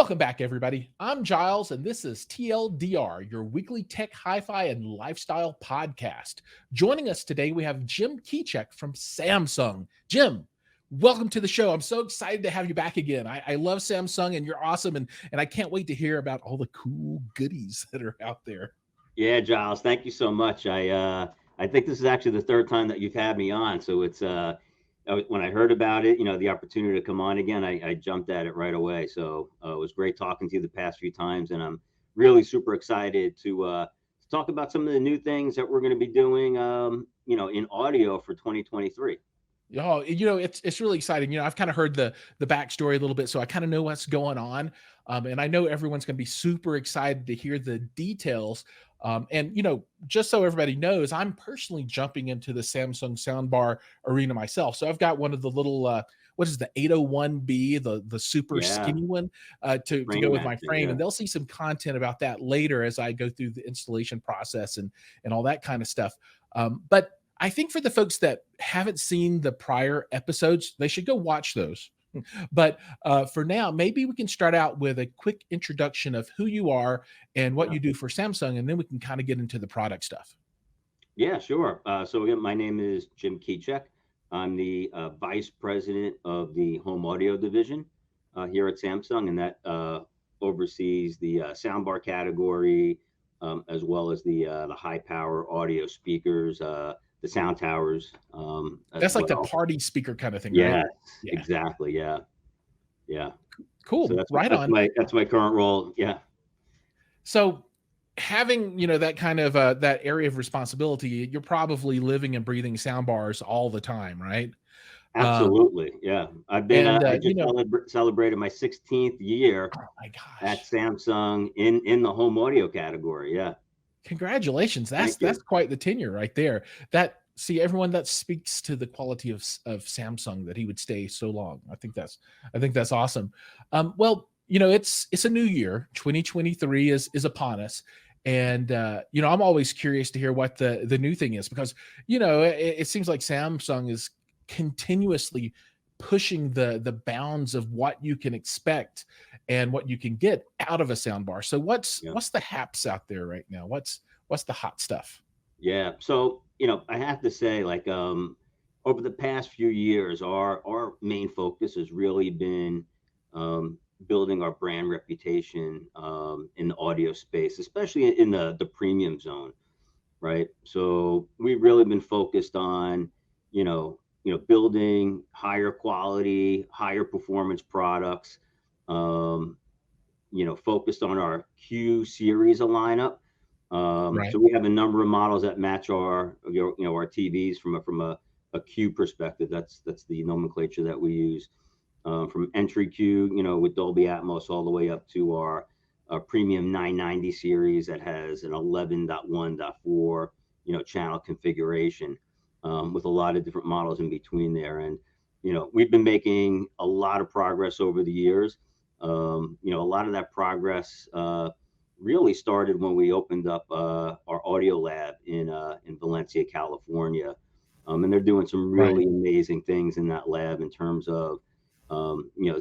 Welcome back, everybody. I'm Giles, and this is TLDR, your weekly tech, hi-fi, and lifestyle podcast. Joining us today, we have Jim Keycheck from Samsung. Jim, welcome to the show. I'm so excited to have you back again. I love Samsung, and you're awesome, and I can't wait to hear about all the cool goodies that are out there. Yeah, Giles, thank you so much. I think this is actually the third time that you've had me on, so when I heard about it, the opportunity to come on again, I jumped at it right away. So it was great talking to you the past few times, and I'm really super excited to talk about some of the new things that we're going to be doing, in audio for 2023. Oh, it's really exciting. I've kind of heard the backstory a little bit, so I kind of know what's going on, and I know everyone's going to be super excited to hear the details. And just so everybody knows, I'm personally jumping into the Samsung soundbar arena myself. So I've got one of the little what is the 801B, the super Yeah, skinny one, to brain go with my matching. frame, Yeah, and they'll see some content about that later as I go through the installation process and all that kind of stuff. But I think for the folks that haven't seen the prior episodes, they should go watch those. But for now, maybe we can start out with a quick introduction of who you are and what yeah, you do for Samsung, and then we can kind of get into the product stuff. yeah, sure. So again, my name is Jim Keycheck. I'm the vice president of the home audio division here at Samsung, and that oversees the soundbar category, as well as the high power audio speakers, the sound towers, as That's like the well. party speaker kind of thing, right? Yes, Yeah. exactly. Yeah, yeah. So Cool. that's Right that's on. my that's my current role. Yeah, So having, that kind of that area of responsibility, you're probably living and breathing sound bars all the time, right? Um, absolutely. Yeah, I've been. and I just celebrated my 16th year oh my at gosh, Samsung in the home audio category. Yeah, congratulations. That's thank that's you. quite the tenure right there. Everyone, that speaks to the quality of Samsung, that he would stay so long. I think that's awesome. Well, it's a new year. 2023 is upon us. And I'm always curious to hear what the new thing is, because it seems like Samsung is continuously pushing the bounds of what you can expect and what you can get out of a soundbar. So Yeah, what's the haps out there right now? What's the hot stuff? yeah. So I have to say, like, over the past few years, our main focus has really been um, building our brand reputation in the audio space, especially in the premium zone. Right? So we've really been focused on, building higher quality, higher performance products. Um, focused on our Q series of lineup. Right. So we have a number of models that match our TVs from a Q perspective. That's the nomenclature that we use. From entry Q, with Dolby Atmos, all the way up to our premium 990 series that has an 11.1.4, channel configuration, with a lot of different models in between there. And, we've been making a lot of progress over the years. A lot of that progress really started when we opened up our audio lab in Valencia, California. And they're doing some Right. really amazing things in that lab in terms of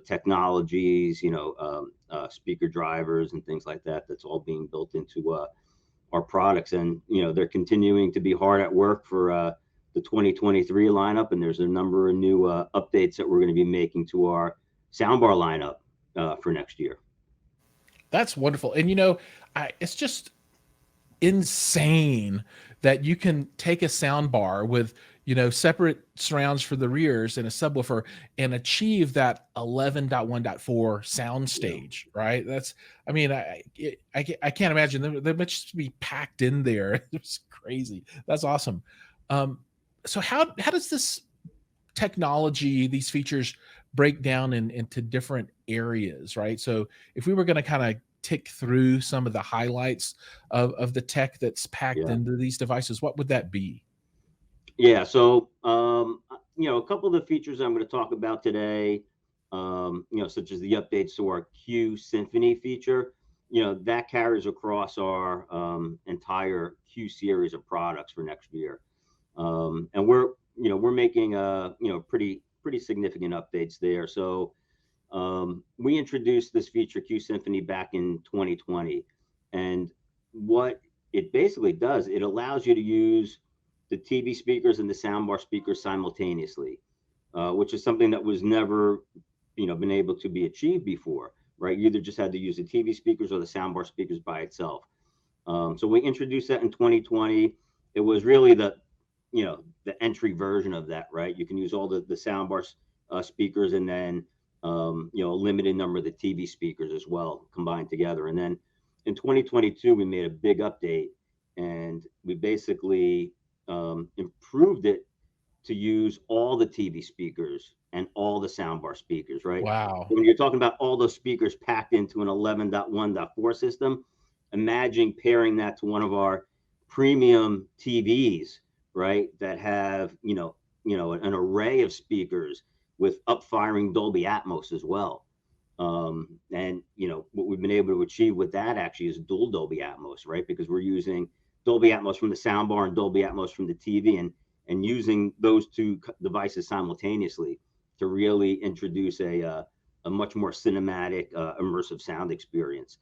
technologies, speaker drivers and things like that. That's all being built into our products, and they're continuing to be hard at work for the 2023 lineup. And there's a number of new updates that we're going to be making to our soundbar lineup for next year. That's wonderful. And it's just insane that you can take a sound bar with separate surrounds for the rears and a subwoofer and achieve that 11.1.4 sound Yeah, stage, right? I mean, I can't imagine there must be packed in there. It's crazy. That's awesome. um so how does this technology, these features, break down into different areas, right? So if we were going to kind of tick through some of the highlights of the tech that's packed yeah, into these devices, what would that be? yeah. So a couple of the features I'm going to talk about today, such as the updates to our Q Symphony feature, that carries across our entire Q series of products for next year. And we're making pretty significant updates there. So we introduced this feature Q Symphony back in 2020, and what it basically does, it allows you to use the TV speakers and the soundbar speakers simultaneously, which is something that was never, been able to be achieved before, right? You either just had to use the TV speakers or the soundbar speakers by itself. So we introduced that in 2020. It was really the entry version of that, right? You can use all the soundbar speakers, and then a limited number of the TV speakers as well combined together. And then in 2022, we made a big update, and we basically improved it to use all the TV speakers and all the soundbar speakers, right? Wow. When you're talking about all those speakers packed into an 11.1.4 system, imagine pairing that to one of our premium TVs, right? That have, an array of speakers with up-firing Dolby Atmos as well. And what we've been able to achieve with that actually is dual Dolby Atmos, right? Because we're using Dolby Atmos from the soundbar and Dolby Atmos from the TV, and using those two devices simultaneously to really introduce a much more cinematic, immersive sound experience.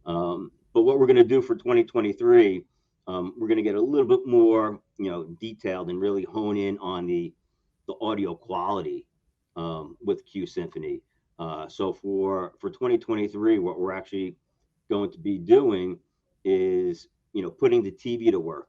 But what we're going to do for 2023, we're going to get a little bit more, detailed and really hone in on the audio quality with Q Symphony. So for 2023, what we're actually going to be doing is, putting the TV to work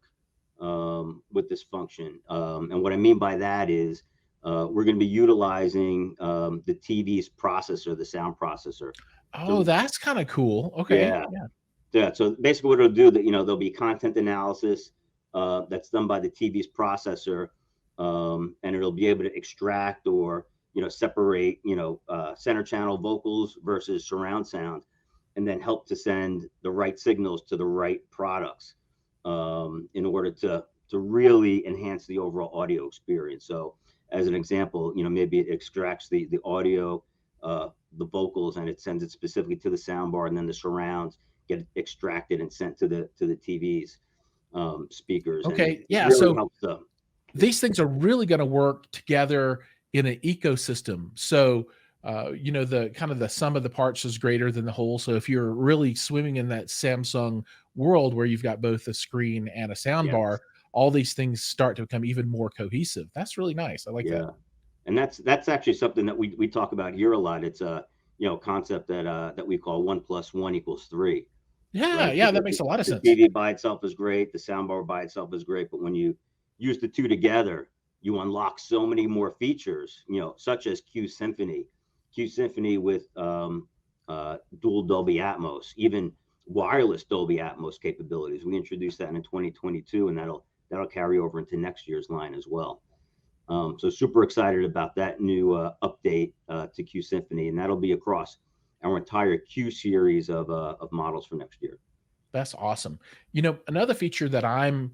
with this function. And what I mean by that is we're going to be utilizing the TV's processor, the sound processor. Oh, So that's kind of cool. Okay. yeah, Yeah. yeah. So basically, what it'll do, that there'll be content analysis that's done by the TV's processor, and it'll be able to extract or separate center channel vocals versus surround sound, and then help to send the right signals to the right products in order to really enhance the overall audio experience. So, as an example, maybe it extracts the audio, the vocals, and it sends it specifically to the soundbar, and then the surrounds get extracted and sent to the TV's speakers, and Okay. it Yeah. really So helps these things are really going to work together in an ecosystem. So, the kind of the sum of the parts is greater than the whole. So if you're really swimming in that Samsung world where you've got both a screen and a sound yeah, bar, all these things start to become even more cohesive. That's really nice. I like that. yeah. And that's actually something that we talk about here a lot. It's a concept that we call 1 + 1 = 3, Yeah. right? Yeah. Because That makes a lot of the sense. TV by itself is great, the soundbar by itself is great, but when you use the two together, you unlock so many more features, such as Q Symphony with dual Dolby Atmos, even wireless Dolby Atmos capabilities. We introduced that in 2022, and that'll carry over into next year's line as well. So super excited about that new update to Q Symphony, and that'll be across our entire Q series of models for next year. That's awesome. Another feature that I'm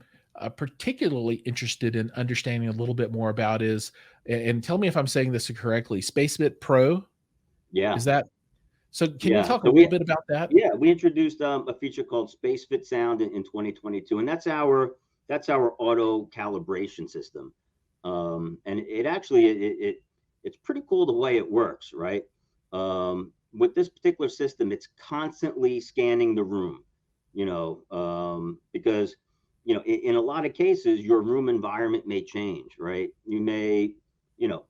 particularly interested in understanding a little bit more about is, and tell me if I'm saying this correctly, SpaceBit Pro. Yeah, Is that so? Can you yeah. talk a So little bit about that? we introduced a feature called Space Fit Sound in 2022, and that's our auto calibration system. And it actually it's pretty cool the way it works, right? With this particular system, it's constantly scanning the room, because in a lot of cases your room environment may change, right? You may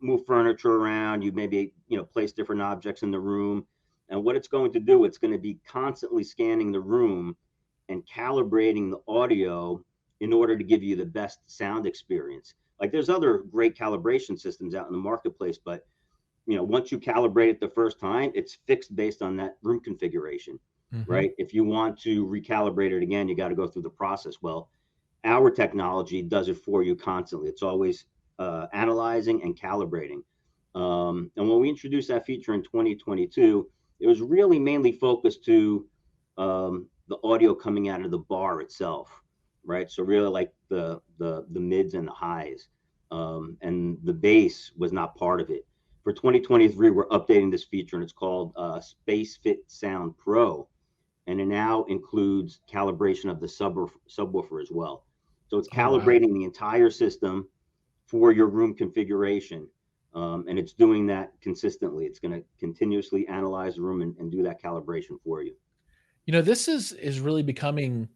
move furniture around, you maybe place different objects in the room, and what it's going to do, it's going to be constantly scanning the room and calibrating the audio in order to give you the best sound experience. Like, there's other great calibration systems out in the marketplace, but once you calibrate it the first time, it's fixed based on that room configuration, Hmm. right? If you want to recalibrate it again, you got to go through the process. Well, our technology does it for you constantly. It's always analyzing and calibrating. And when we introduced that feature in 2022, it was really mainly focused to the audio coming out of the bar itself, right? So really like the mids and the highs, and the bass was not part of it. For 2023, we're updating this feature, and it's called Space Fit Sound Pro, and it now includes calibration of the subwoofer as well. So it's Oh, wow. calibrating the entire system for your room configuration. And it's doing that consistently. It's going to continuously analyze the room and do that calibration for you. This is really becoming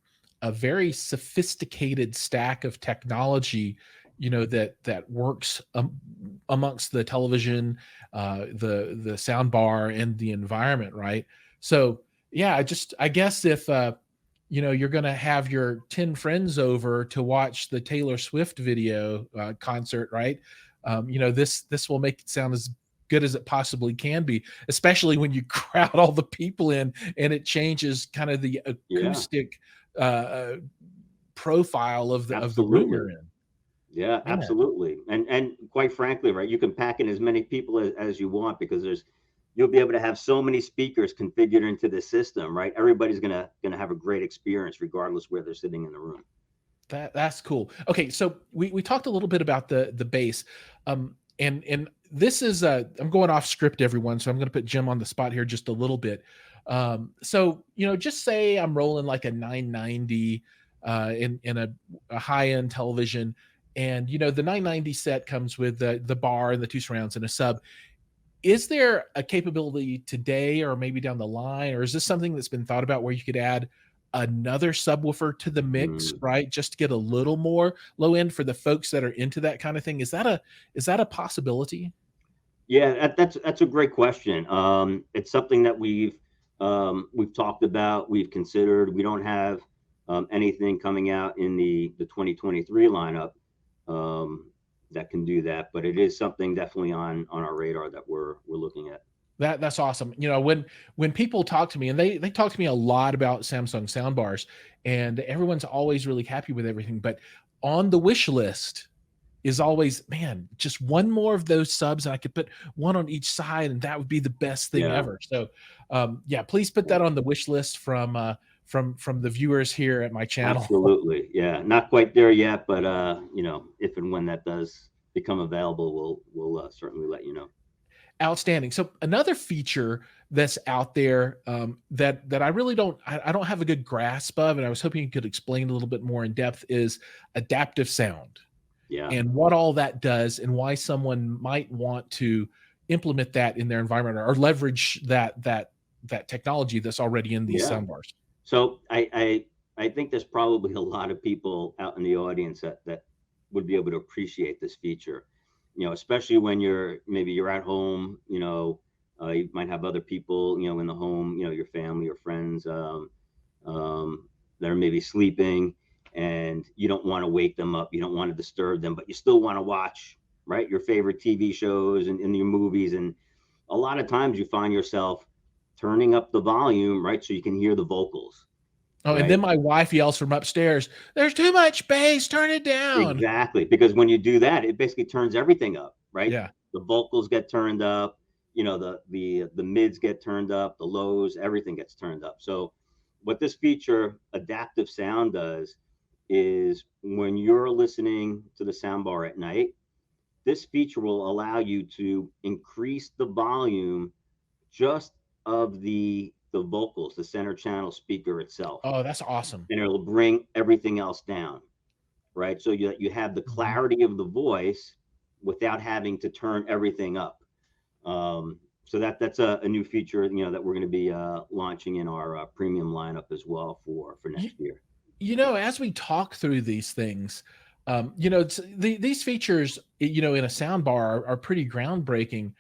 a very sophisticated stack of technology, that works amongst the television, the sound bar, and the environment, right? So yeah, I guess if you're going to have your 10 friends over to watch the Taylor Swift video concert, right? This will make it sound as good as it possibly can be, especially when you crowd all the people in and it changes kind of the Yeah, acoustic uh, profile of the room absolutely. you're in. Yeah, Man, absolutely. And quite frankly, right, you can pack in as many people as you want because you'll be able to have so many speakers configured into the system, right? Everybody's gonna have a great experience regardless where they're sitting in the room. that's cool. Okay, so we talked a little bit about the bass, and this is I'm going off script, everyone, so I'm going to put Jim on the spot here just a little bit. So just say I'm rolling like a 990 in a high end television, and the 990 set comes with the bar and the two surrounds and a sub. Is there a capability today or maybe down the line, or is this something that's been thought about where you could add another subwoofer to the mix, Mm. right? Just to get a little more low end for the folks that are into that kind of thing. Is that a possibility? Yeah, that's a great question. It's something that we've talked about, we've considered. We don't have anything coming out in the 2023 lineup that can do that, but it is something definitely on our radar that we're looking at. That's awesome. When people talk to me, and they talk to me a lot about Samsung soundbars, and everyone's always really happy with everything, but on the wish list is always, man, just one more of those subs, and I could put one on each side, and that would be the best thing Yeah, ever. So, yeah, please put yeah, that on the wish list from the viewers here at my channel. absolutely. Yeah, not quite there yet, but if and when that does become available, we'll certainly let you know. Outstanding. So another feature that's out there that I really I don't have a good grasp of, and I was hoping you could explain a little bit more in depth, is adaptive sound Yeah, and what all that does and why someone might want to implement that in their environment or leverage that technology that's already in these yeah. soundbars. So I think there's probably a lot of people out in the audience that would be able to appreciate this feature. Especially when you're at home. You might have other people, in the home. Your family or friends that are maybe sleeping, and you don't want to wake them up. You don't want to disturb them, but you still want to watch, right, your favorite TV shows and your movies. And a lot of times you find yourself turning up the volume, right, so you can hear the vocals, Oh, and right? then my wife yells from upstairs, "There's too much bass, turn it down." Exactly, because when you do that, it basically turns everything up, right? Yeah. The vocals get turned up, the mids get turned up, the lows, everything gets turned up. So what this feature adaptive sound does is when you're listening to the soundbar at night, this feature will allow you to increase the volume just of the vocals, the center channel speaker itself, Oh, that's awesome. and it'll bring everything else down, right? So you have the Mhm. clarity of the voice without having to turn everything up. So that's a new feature, that we're going to be launching in our premium lineup as well for You, next year. as we talk through these things, these features, in a sound bar are pretty groundbreaking.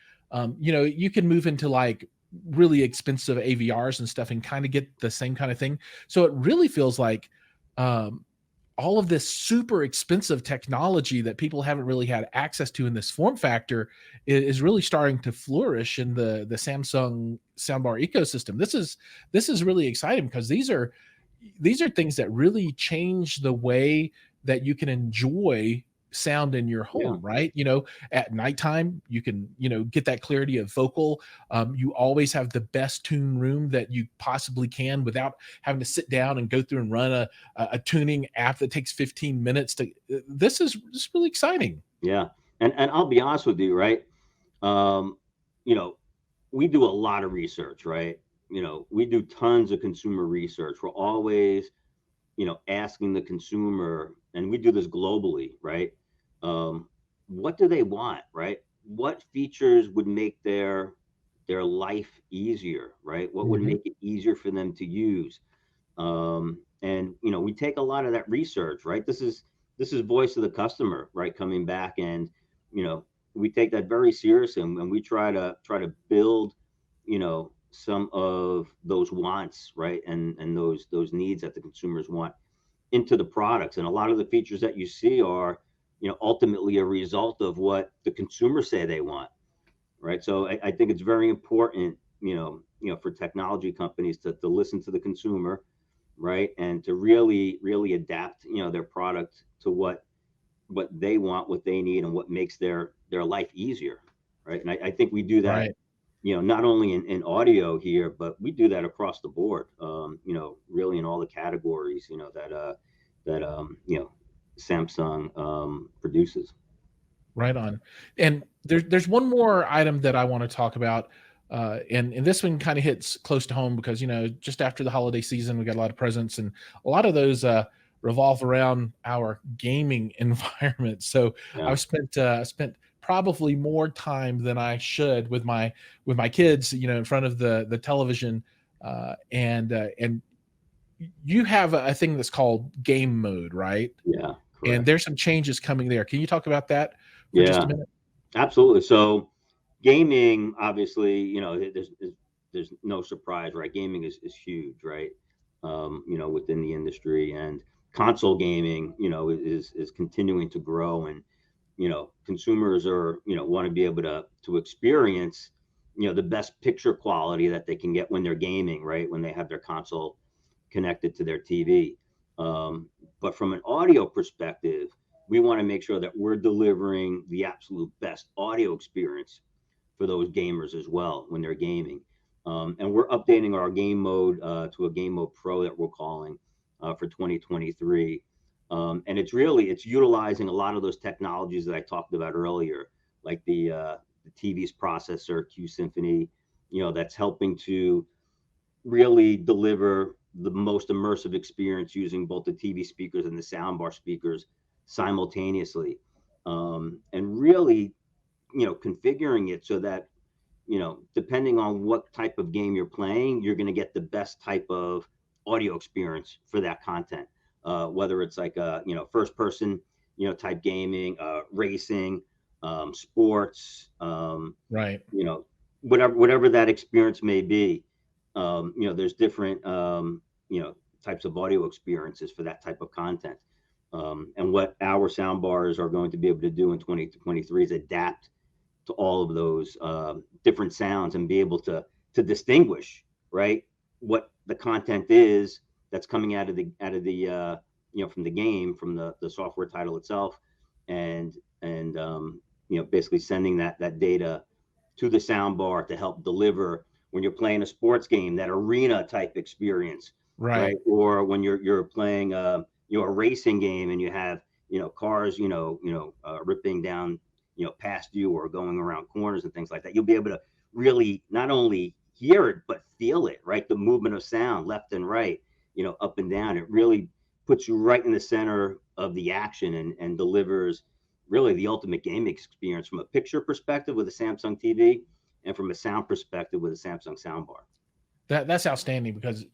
You can move into like really expensive AVRs and stuff and kind of get the same kind of thing. So it really feels like um, all of this super expensive technology that people haven't really had access to in this form factor is really starting to flourish in the Samsung soundbar ecosystem. This is really exciting because these are things that really change the way that you can enjoy sound in your Yeah, home, right? At nighttime you can get that clarity of vocal. You always have the best tune room that you possibly can without having to sit down and go through and run a tuning app that takes 15 minutes to. This is really exciting. yeah. And I'll be honest with you, right? Um, you know, we do a lot of research, right? We do tons of consumer research. We're always, asking the consumer, and we do this globally, right? What do they want, right? what features would make their life easier, right? What would Hmm. make it easier for them to use? And we take a lot of that research, right? This is voice of the customer, right? Coming back, and you know we take that very seriously, and we try to build, some of those wants, right, and those needs that the consumers want into the products. And a lot of the features that you see are, ultimately a result of what the consumers say they want, right? So I think it's very important, for technology companies to listen to the consumer, right, and to really adapt, their product to what they want, what they need, and what makes their life easier, right? And I think we do that, Right. not only in audio here, but we do that across the board, really in all the categories, that Samsung produces. Right on. And there's one more item that I want to talk about. And this one kind of hits close to home because, just after the holiday season, we got a lot of presents, and a lot of those revolve around our gaming environment. So Yeah. I've spent probably more time than I should with my kids, in front of the television. And you have a thing that's called game mode, right? Yeah, And correct. there's some changes coming there. Can you talk about that for just a Yeah, minute? absolutely. So gaming, obviously, there's no surprise, right? Gaming is huge, right? Within the industry, and console gaming, is continuing to grow, and consumers are, want to be able to experience, the best picture quality that they can get when they're gaming, right? When they have their console connected to their TV. But from an audio perspective, we want to make sure that we're delivering the absolute best audio experience for those gamers as well when they're gaming. And we're updating our game mode to a game mode pro that we're calling for 2023. And it's utilizing a lot of those technologies that I talked about earlier, like the TV's processor Q Symphony, that's helping to really deliver the most immersive experience using both the TV speakers and the soundbar speakers simultaneously, and really, configuring it so that, depending on what type of game you're playing, you're going to get the best type of audio experience for that content. Whether it's like a, first person, type gaming, racing, sports, Right. you know, whatever that experience may be. There's different, types of audio experiences for that type of content. And what our sound bars are going to be able to do in 2023 is adapt to all of those different sounds and be able to distinguish, right, what the content is that's coming out of the from the game, from the software title itself, and basically sending that data to the sound bar to help deliver when you're playing a sports game, that arena type experience, right? Right. Or when you're playing a racing game, and you have, cars, ripping down, past you, or going around corners and things like that. You'll be able to really not only hear it but feel it, right? The movement of sound left and right, up and down. It really puts you right in the center of the action, and delivers really the ultimate game experience from a picture perspective with a Samsung TV, and from a sound perspective with a Samsung soundbar. That's outstanding because,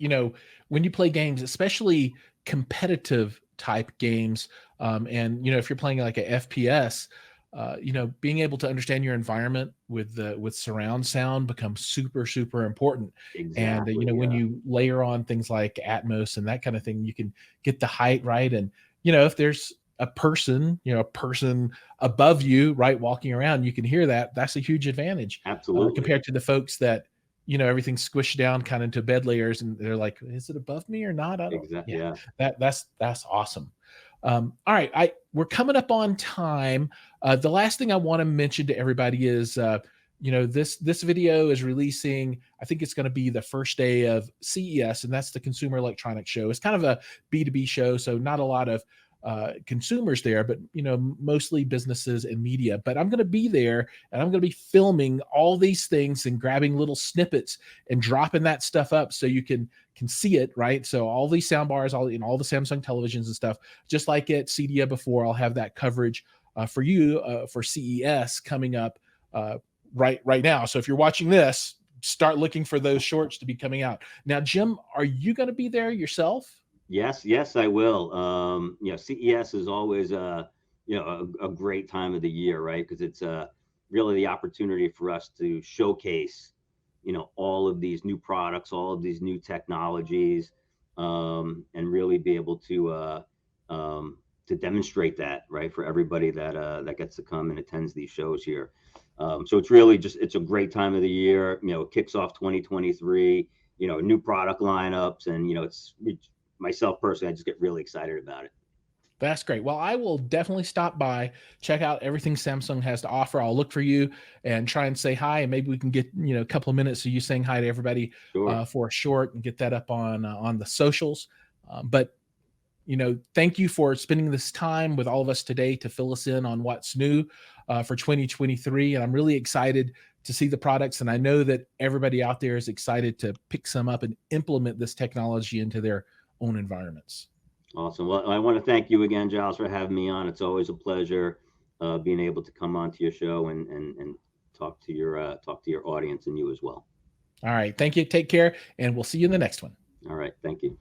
when you play games, especially competitive type games, and if you're playing like a FPS, being able to understand your environment with surround sound becomes super super important. And Exactly. when Yeah. you layer on things like Atmos and that kind of thing, you can get the height right. And if there's a person above you, right, walking around, you can hear that. That's a huge advantage Absolutely. compared to the folks that everything's squished down kind of into bed layers, and they're like, is it above me or not? I don't. Exactly. Yeah, Yeah. that's awesome. All right, we're coming up on time. The last thing I want to mention to everybody is, this video is releasing. I think it's going to be the first day of CES, and that's the Consumer Electronics Show. It's kind of a B2B show, so not a lot of consumers there, but mostly businesses and media. But I'm going to be there, and I'm going to be filming all these things and grabbing little snippets and dropping that stuff up so you can see it, right? So all these sound bars, all the Samsung televisions and stuff, just like at CEDIA before, I'll have that coverage for you for CES coming up uh, right now. So if you're watching this, start looking for those shorts to be coming out. Now, Jim, are you going to be there yourself? Yes, yes, I will. CES is always a great time of the year, right? Because it's really the opportunity for us to showcase, all of these new products, all of these new technologies, and really be able to demonstrate that, right, for everybody that gets to come and attends these shows here. So it's really just it's a great time of the year. It kicks off 2023. New product lineups, and it's myself personally, I just get really excited about it. That's great. Well, I will definitely stop by, check out everything Samsung has to offer. I'll look for you and try and say hi, and maybe we can get a couple of minutes of you saying hi to everybody Sure. for a short and get that up on the socials. But thank you for spending this time with all of us today to fill us in on what's new for 2023. And I'm really excited to see the products. And I know that everybody out there is excited to pick some up and implement this technology into their own environments. Awesome. Well, I want to thank you again, Giles, for having me on. It's always a pleasure being able to come onto your show and talk to your audience and you as well. All right. Thank you. Take care. And we'll see you in the next one. All right. Thank you.